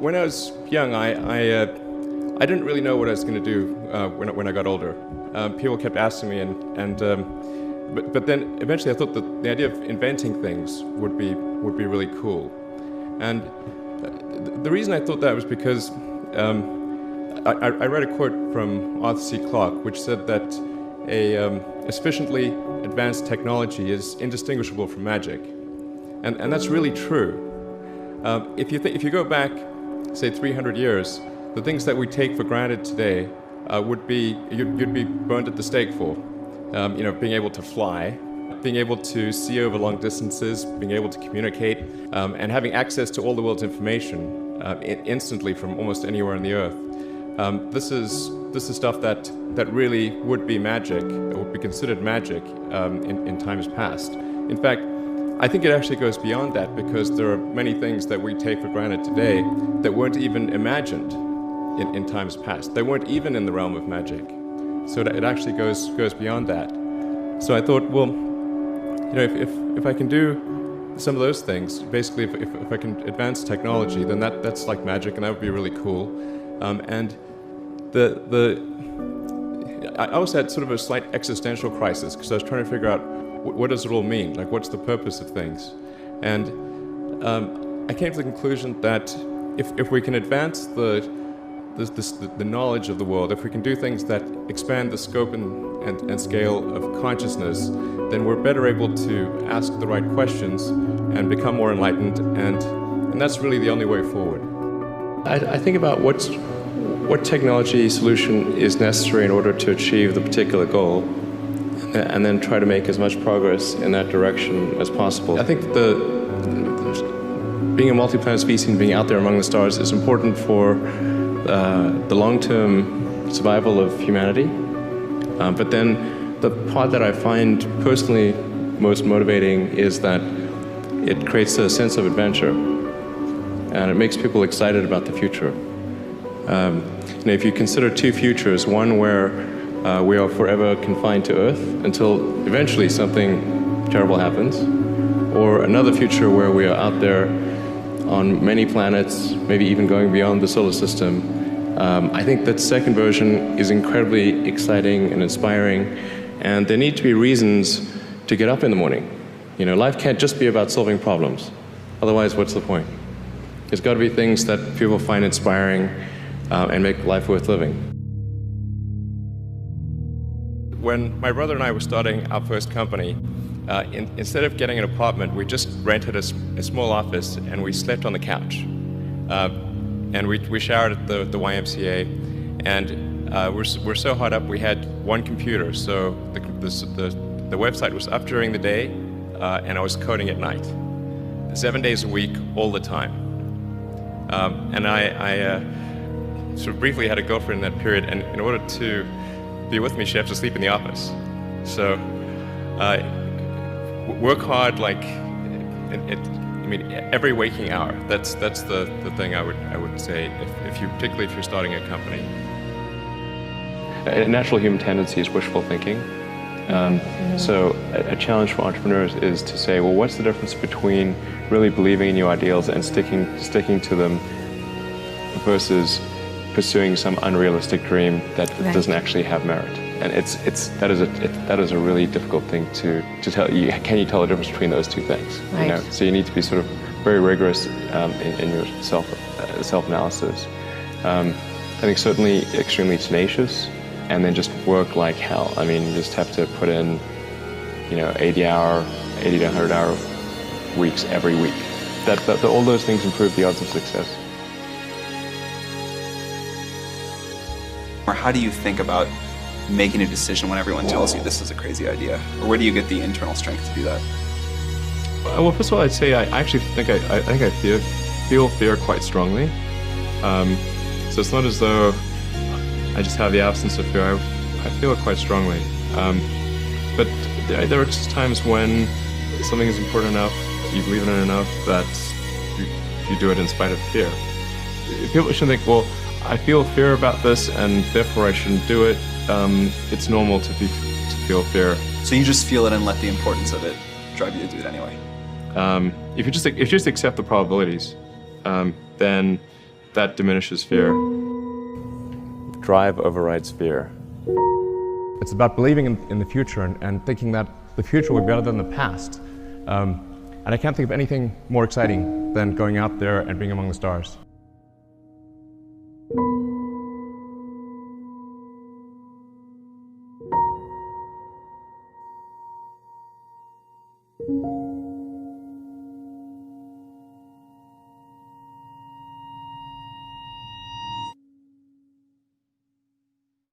When I was young, I didn't really know what I was going to do when I got older. People kept asking me, but then eventually I thought that the idea of inventing things would be really cool. And the reason I thought that was because I read a quote from Arthur C. Clarke, which said that a sufficiently advanced technology is indistinguishable from magic, and that's really true. If you go back, say 300 years, the things that we take for granted today you'd be burned at the stake for. Being able to fly, being able to see over long distances, being able to communicate, and having access to all the world's information instantly from almost anywhere on the earth. This is stuff that really would be magic, or would be considered magic in times past. In fact, I think it actually goes beyond that, because there are many things that we take for granted today that weren't even imagined in times past. They weren't even in the realm of magic. So it actually goes beyond that. So I thought, well, if I can do some of those things, basically if I can advance technology, then that's like magic, and that would be really cool. And I also had sort of a slight existential crisis, because I was trying to figure out what does it all mean? Like, what's the purpose of things? And I came to the conclusion that if we can advance the knowledge of the world, if we can do things that expand the scope and scale of consciousness, then we're better able to ask the right questions and become more enlightened, and that's really the only way forward. I think about what technology solution is necessary in order to achieve the particular goal, and then try to make as much progress in that direction as possible. I think being a multi-planet species and being out there among the stars is important for the long-term survival of humanity. But then the part that I find personally most motivating is that it creates a sense of adventure, and it makes people excited about the future. If you consider two futures, one where we are forever confined to Earth until eventually something terrible happens, or another future where we are out there on many planets, maybe even going beyond the solar system. I think that second version is incredibly exciting and inspiring, and there need to be reasons to get up in the morning. Life can't just be about solving problems. Otherwise, what's the point? There's got to be things that people find inspiring and make life worth living. When my brother and I were starting our first company, instead of getting an apartment, we just rented a small office, and we slept on the couch. And we showered at the YMCA, and we're so hot up we had one computer, so the website was up during the day, and I was coding at night, 7 days a week, all the time. And I sort of briefly had a girlfriend in that period, and in order to be with me, she had to sleep in the office. So work hard, like every waking hour. That's the thing I would say, particularly if you're starting a company. A natural human tendency is wishful thinking. So a challenge for entrepreneurs is to say, well, what's the difference between really believing in your ideals and sticking to them versus pursuing some unrealistic dream that doesn't actually have merit? And that is a really difficult thing to tell you. Can you tell the difference between those two things? Right. So you need to be sort of very rigorous in your self-analysis. I think certainly extremely tenacious, and then just work like hell. You just have to put in 80 to 100-hour weeks every week. All those things improve the odds of success. Or how do you think about making a decision when everyone tells you this is a crazy idea? Or where do you get the internal strength to do that? Well, first of all, I'd say I actually think I feel fear quite strongly. So it's not as though I just have the absence of fear. I feel it quite strongly. But there are just times when something is important enough, you believe in it enough, that you do it in spite of fear. People shouldn't think, well, I feel fear about this, and therefore I shouldn't do it. It's normal to feel fear. So you just feel it and let the importance of it drive you to do it anyway? If you just accept the probabilities, then That diminishes fear. Drive overrides fear. It's about believing in the future and thinking that the future will be better than the past. And I can't think of anything more exciting than going out there and being among the stars.